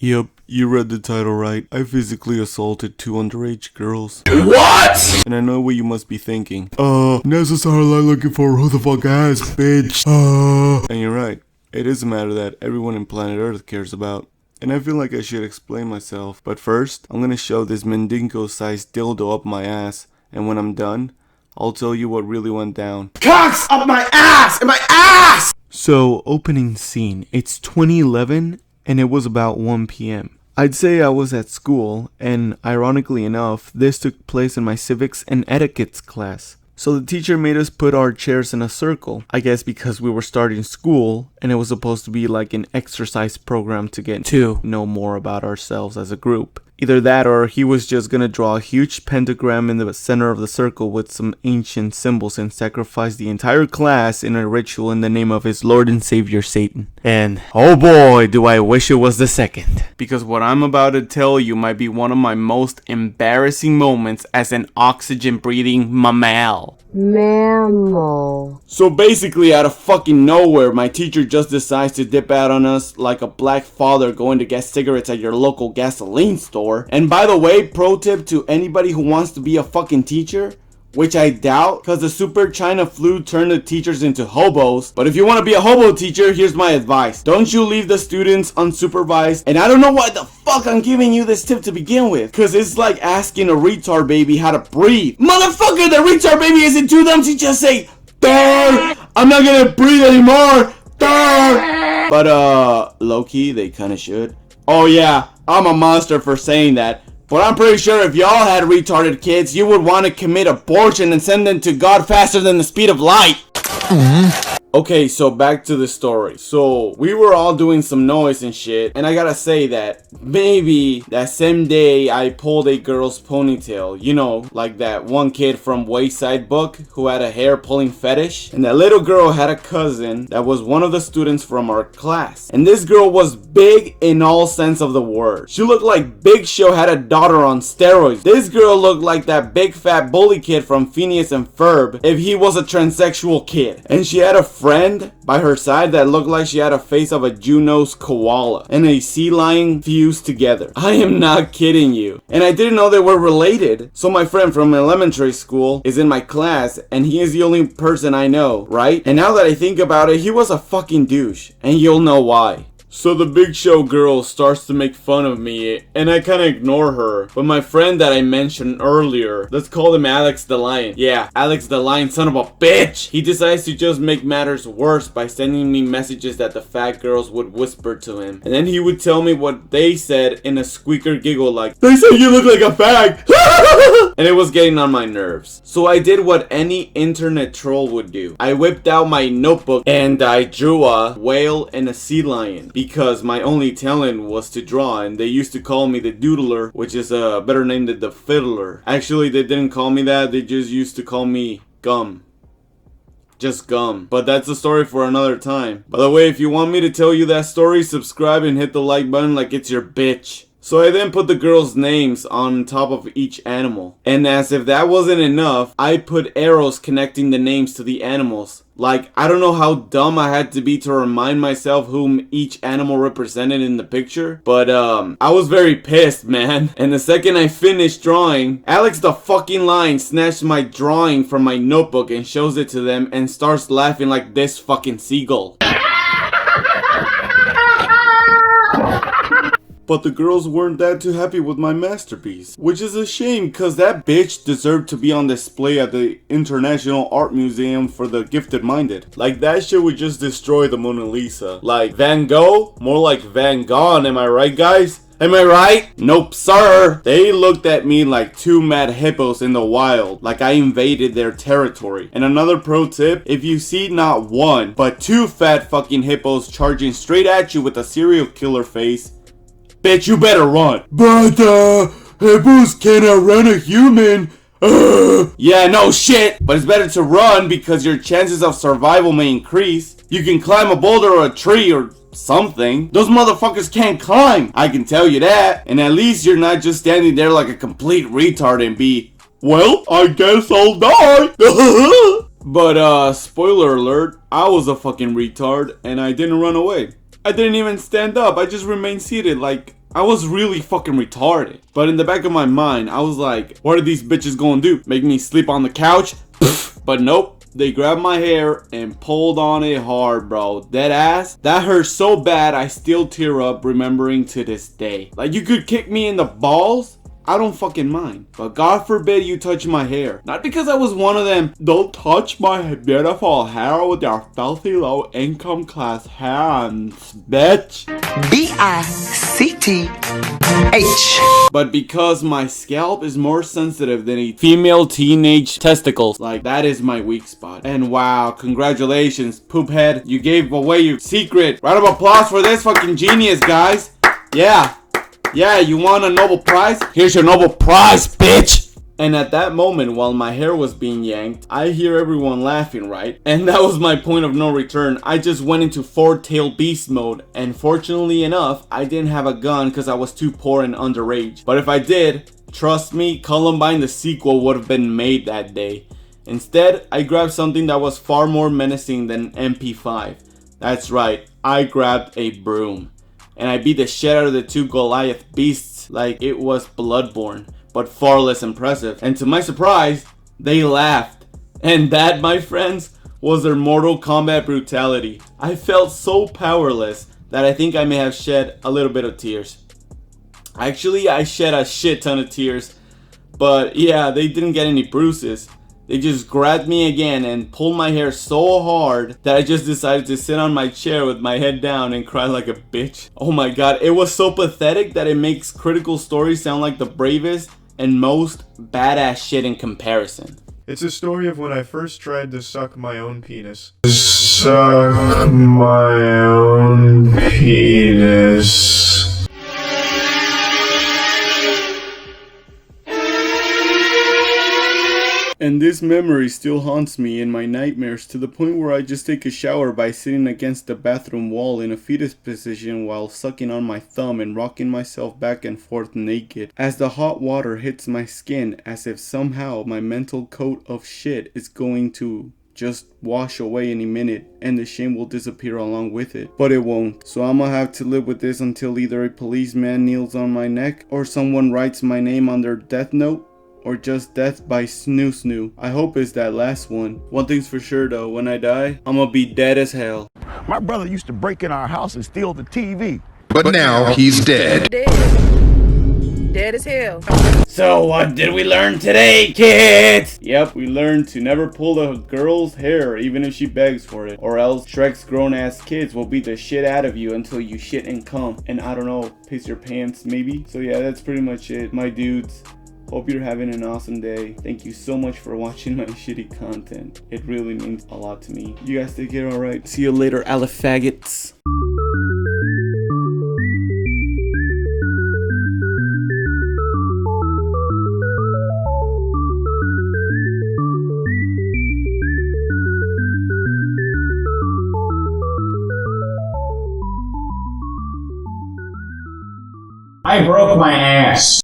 Yep, you read the title right. I physically assaulted 2 underage girls. What? And I know what you must be thinking. Necessarily looking for who the fuck ass, bitch. And you're right. It is a matter that everyone in planet Earth cares about. And I feel like I should explain myself. But first, I'm gonna shove this Mandingo-sized dildo up my ass. And when I'm done, I'll tell you what really went down. Cocks up my ass! In my ass! So, opening scene. It's 2011, and it was about 1 p.m. I'd say I was at school, and ironically enough, this took place in my civics and etiquettes class. So the teacher made us put our chairs in a circle, I guess because we were starting school, and it was supposed to be like an exercise program to get to know more about ourselves as a group. Either that or he was just gonna draw a huge pentagram in the center of the circle with some ancient symbols and sacrifice the entire class in a ritual in the name of his Lord and Savior Satan. And oh boy, do I wish it was the second. Because what I'm about to tell you might be one of my most embarrassing moments as an oxygen breathing mammal. So basically, out of fucking nowhere, my teacher just decides to dip out on us like a black father going to get cigarettes at your local gasoline store. And by the way, pro tip to anybody who wants to be a fucking teacher, which I doubt, cause the super China flu turned the teachers into hobos. But if you want to be a hobo teacher, here's my advice. Don't you leave the students unsupervised. And I don't know why the fuck I'm giving you this tip to begin with, cause it's like asking a retard baby how to breathe. Motherfucker, the retard baby isn't too dumb to just say, "Dad, I'm not gonna breathe anymore, Dad." But low-key, they kinda should. Oh yeah, I'm a monster for saying that. But I'm pretty sure if y'all had retarded kids, you would want to commit abortion and send them to God faster than the speed of light. Okay, so back to the story. So we were all doing some noise and shit, and I gotta say that maybe that same day I pulled a girl's ponytail. You know, like that one kid from Wayside Book who had a hair pulling fetish. And that little girl had a cousin that was one of the students from our class. And this girl was big in all sense of the word. She looked like Big Show had a daughter on steroids. This girl looked like that big fat bully kid from Phineas and Ferb if he was a transsexual kid. And she had a friend by her side that looked like she had a face of a Juno's koala and a sea lion fused together. I am not kidding you. And I didn't know they were related. So my friend from elementary school is in my class and he is the only person I know, right? And now that I think about it, he was a fucking douche. And you'll know why. So the Big Show girl starts to make fun of me, and I kinda ignore her. But my friend that I mentioned earlier, let's call him Alex the Lion. Yeah, Alex the Lion, son of a bitch! He decides to just make matters worse by sending me messages that the fat girls would whisper to him. And then he would tell me what they said in a squeaker giggle like, "They say you look like a fag!" And it was getting on my nerves. So I did what any internet troll would do. I whipped out my notebook and I drew a whale and a sea lion. Because my only talent was to draw, and they used to call me the doodler, which is a better name than the fiddler. Actually, they didn't call me that, they just used to call me Gum. Just Gum. But that's a story for another time. By the way, if you want me to tell you that story, subscribe and hit the like button like it's your bitch. So I then put the girls' names on top of each animal. And as if that wasn't enough, I put arrows connecting the names to the animals. Like, I don't know how dumb I had to be to remind myself whom each animal represented in the picture. But, I was very pissed, man. And the second I finished drawing, Alex the fucking Lion snatched my drawing from my notebook and shows it to them and starts laughing like this fucking seagull. But the girls weren't that too happy with my masterpiece. Which is a shame, cause that bitch deserved to be on display at the International Art Museum for the Gifted Minded. Like, that shit would just destroy the Mona Lisa. Like, Van Gogh? More like Van Gogh, am I right, guys? Am I right? Nope, sir. They looked at me like 2 mad hippos in the wild, like I invaded their territory. And another pro tip, if you see not 1, but 2 fat fucking hippos charging straight at you with a serial killer face, bitch, you better run. But, hippos can't outrun a human. Yeah, no shit. But it's better to run because your chances of survival may increase. You can climb a boulder or a tree or something. Those motherfuckers can't climb. I can tell you that. And at least you're not just standing there like a complete retard and be, well, I guess I'll die. But, spoiler alert, I was a fucking retard and I didn't run away. I didn't even stand up. I just remained seated like I was really fucking retarded. But in the back of my mind, I was like, what are these bitches gonna do? Make me sleep on the couch? But nope. They grabbed my hair and pulled on it hard, bro. Dead ass. That hurt so bad, I still tear up remembering to this day. Like, you could kick me in the balls, I don't fucking mind. But God forbid you touch my hair. Not because I was one of them, don't touch my beautiful hair with your filthy low income class hands, bitch. B-I-C-T-H. But because my scalp is more sensitive than a female teenage testicles, like, that is my weak spot. And wow, congratulations, poophead. You gave away your secret. Round of applause for this fucking genius, guys. Yeah. Yeah, you want a Nobel Prize? Here's your Nobel Prize, bitch! And at that moment, while my hair was being yanked, I hear everyone laughing, right? And that was my point of no return. I just went into four-tailed beast mode. And fortunately enough, I didn't have a gun because I was too poor and underage. But if I did, trust me, Columbine the sequel would have been made that day. Instead, I grabbed something that was far more menacing than MP5. That's right, I grabbed a broom. And I beat the shit out of the two Goliath beasts like it was Bloodborne, but far less impressive. And to my surprise, they laughed. And that, my friends, was their Mortal Kombat brutality. I felt so powerless that I think I may have shed a little bit of tears. Actually, I shed a shit ton of tears. But yeah, they didn't get any bruises. They just grabbed me again and pulled my hair so hard that I just decided to sit on my chair with my head down and cry like a bitch. Oh my god, it was so pathetic that it makes Critical Story sound like the bravest and most badass shit in comparison. It's a story of when I first tried to suck my own penis. Suck my own penis. And this memory still haunts me in my nightmares to the point where I just take a shower by sitting against the bathroom wall in a fetus position while sucking on my thumb and rocking myself back and forth naked as the hot water hits my skin, as if somehow my mental coat of shit is going to just wash away any minute and the shame will disappear along with it. But it won't. So I'ma have to live with this until either a policeman kneels on my neck or someone writes my name on their death note. Or just death by snoo snoo. I hope it's that last one. One thing's for sure though, when I die, I'ma be dead as hell. My brother used to break in our house and steal the TV. But now he's dead. Dead as hell. So what did we learn today, kids? Yep, we learned to never pull a girl's hair even if she begs for it. Or else Shrek's grown ass kids will beat the shit out of you until you shit and cum. And I don't know, piss your pants maybe? So yeah, that's pretty much it, my dudes. Hope you're having an awesome day. Thank you so much for watching my shitty content. It really means a lot to me. You guys take care, alright? See you later, alifaggots. I broke my ass.